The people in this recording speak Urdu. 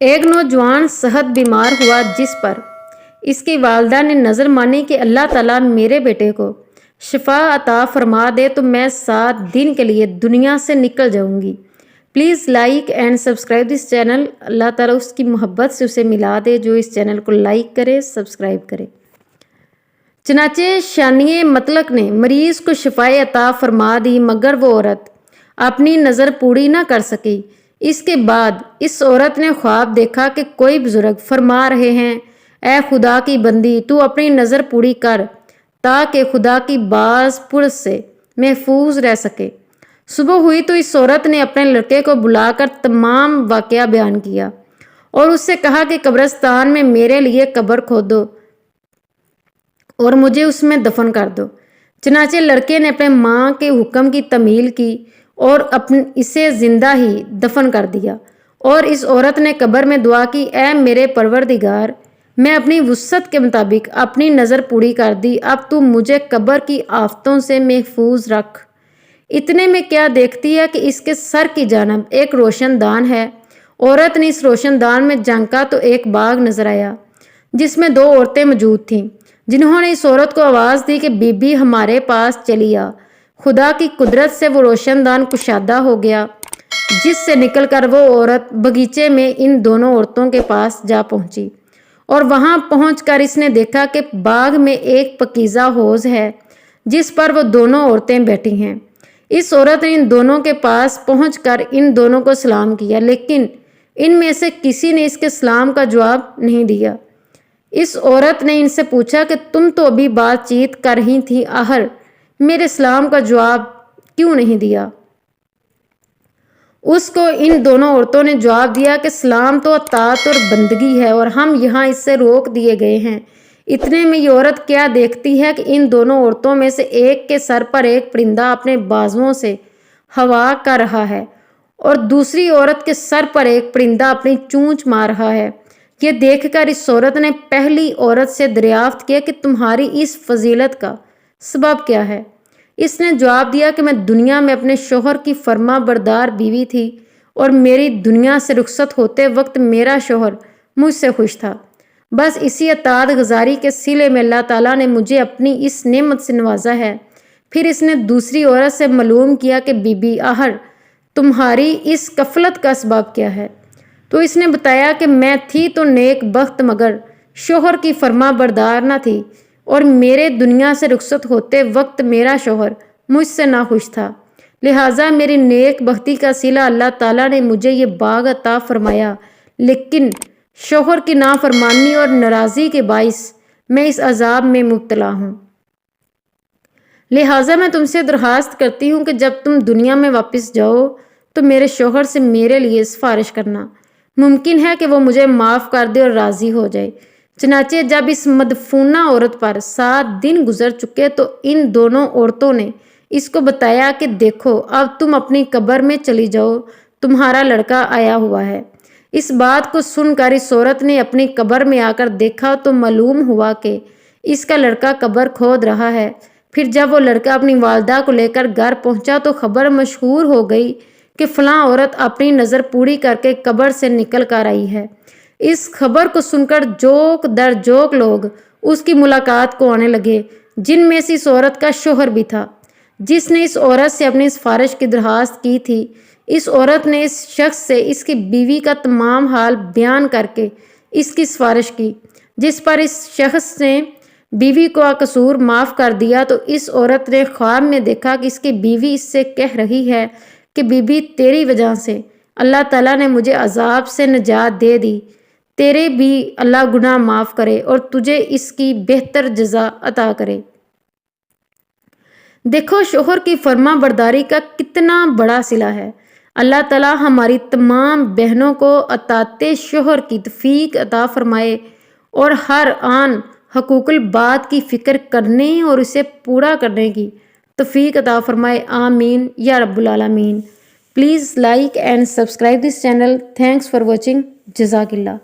ایک نوجوان صحت بیمار ہوا جس پر اس کی والدہ نے نظر مانی کہ اللہ تعالیٰ میرے بیٹے کو شفا عطا فرما دے تو میں 7 دن کے لیے دنیا سے نکل جاؤں گی۔ Please like and subscribe this channel. اللہ تعالیٰ اس کی محبت سے اسے ملا دے جو اس چینل کو لائک کرے، سبسکرائب کرے۔ چنانچہ شانیہ مطلق نے مریض کو شفائے عطا فرما دی، مگر وہ عورت اپنی نظر پوری نہ کر سکی۔ اس کے بعد اس عورت نے خواب دیکھا کہ کوئی بزرگ فرما رہے ہیں، اے خدا کی بندی، تو اپنی نظر پوری کر تاکہ خدا کی باز پرس سے محفوظ رہ سکے۔ صبح ہوئی تو اس عورت نے اپنے لڑکے کو بلا کر تمام واقعہ بیان کیا اور اس سے کہا کہ قبرستان میں میرے لیے قبر کھودو اور مجھے اس میں دفن کر دو۔ چنانچہ لڑکے نے اپنے ماں کے حکم کی تعمیل کی اور اسے زندہ ہی دفن کر دیا، اور اس عورت نے قبر میں دعا کی، اے میرے پروردگار، میں اپنی وسعت کے مطابق اپنی نظر پوری کر دی، اب تو مجھے قبر کی آفتوں سے محفوظ رکھ۔ اتنے میں کیا دیکھتی ہے کہ اس کے سر کی جانب ایک روشن دان ہے۔ عورت نے اس روشن دان میں جھانکا تو ایک باغ نظر آیا جس میں 2 عورتیں موجود تھیں، جنہوں نے اس عورت کو آواز دی کہ بی بی ہمارے پاس چلی آ۔ خدا کی قدرت سے وہ روشن دان کشادہ ہو گیا جس سے نکل کر وہ عورت باغیچے میں ان دونوں عورتوں کے پاس جا پہنچی، اور وہاں پہنچ کر اس نے دیکھا کہ باغ میں ایک پاکیزہ حوض ہے جس پر وہ دونوں عورتیں بیٹھی ہیں۔ اس عورت نے ان دونوں کے پاس پہنچ کر ان دونوں کو سلام کیا، لیکن ان میں سے کسی نے اس کے سلام کا جواب نہیں دیا۔ اس عورت نے ان سے پوچھا کہ تم تو ابھی بات چیت کر رہی تھی، آخر میرے سلام کا جواب کیوں نہیں دیا؟ اس کو ان دونوں عورتوں نے جواب دیا کہ سلام تو اطاعت اور بندگی ہے اور ہم یہاں اس سے روک دیے گئے ہیں۔ اتنے میں یہ عورت کیا دیکھتی ہے کہ ان دونوں عورتوں میں سے ایک کے سر پر ایک پرندہ اپنے بازوؤں سے ہوا کر رہا ہے اور دوسری عورت کے سر پر ایک پرندہ اپنی چونچ مار رہا ہے۔ یہ دیکھ کر اس عورت نے پہلی عورت سے دریافت کیا کہ تمہاری اس فضیلت کا سبب کیا ہے؟ اس نے جواب دیا کہ میں دنیا میں اپنے شوہر کی فرما بردار بیوی تھی اور میری دنیا سے رخصت ہوتے وقت میرا شوہر مجھ سے خوش تھا۔ بس اسی اطاعت گزاری کے صلے میں اللہ تعالیٰ نے مجھے اپنی اس نعمت سے نوازا ہے۔ پھر اس نے دوسری عورت سے معلوم کیا کہ بی بی آخر تمہاری اس غفلت کا اسباب کیا ہے؟ تو اس نے بتایا کہ میں تھی تو نیک بخت مگر شوہر کی فرما بردار نہ تھی، اور میرے دنیا سے رخصت ہوتے وقت میرا شوہر مجھ سے ناخوش تھا، لہٰذا میری نیک بختی کا صلہ اللہ تعالیٰ نے مجھے یہ باغ عطا فرمایا، لیکن شوہر کی نافرمانی اور ناراضی کے باعث میں اس عذاب میں مبتلا ہوں۔ لہٰذا میں تم سے درخواست کرتی ہوں کہ جب تم دنیا میں واپس جاؤ تو میرے شوہر سے میرے لیے سفارش کرنا، ممکن ہے کہ وہ مجھے معاف کر دے اور راضی ہو جائے۔ چنانچہ جب اس مدفونہ عورت پر 7 دن گزر چکے تو ان دونوں عورتوں نے اس کو بتایا کہ دیکھو اب تم اپنی قبر میں چلی جاؤ، تمہارا لڑکا آیا ہوا ہے۔ اس بات کو سن کر اس عورت نے اپنی قبر میں آ کر دیکھا تو معلوم ہوا کہ اس کا لڑکا قبر کھود رہا ہے۔ پھر جب وہ لڑکا اپنی والدہ کو لے کر گھر پہنچا تو خبر مشہور ہو گئی کہ فلاں عورت اپنی نظر پوری کر کے قبر سے نکل کر آئی ہے۔ اس خبر کو سن کر جوک در جوک لوگ اس کی ملاقات کو آنے لگے، جن میں سے اس عورت کا شوہر بھی تھا جس نے اس عورت سے اپنی سفارش کی درخواست کی تھی۔ اس عورت نے اس شخص سے اس کی بیوی کا تمام حال بیان کر کے اس کی سفارش کی، جس پر اس شخص نے بیوی کو قصور معاف کر دیا۔ تو اس عورت نے خواب میں دیکھا کہ اس کی بیوی اس سے کہہ رہی ہے کہ بی بی تیری وجہ سے اللہ تعالیٰ نے مجھے عذاب سے نجات دے دی، تیرے بھی اللہ گناہ معاف کرے اور تجھے اس کی بہتر جزا عطا کرے۔ دیکھو شوہر کی فرما برداری کا کتنا بڑا صلہ ہے۔ اللہ تعالیٰ ہماری تمام بہنوں کو اطاعت شوہر کی توفیق عطا فرمائے اور ہر آن حقوق البات کی فکر کرنے اور اسے پورا کرنے کی توفیق عطا فرمائے، آمین یا رب العالمین۔ Please like and subscribe this channel. Thanks for watching. جزاک اللہ۔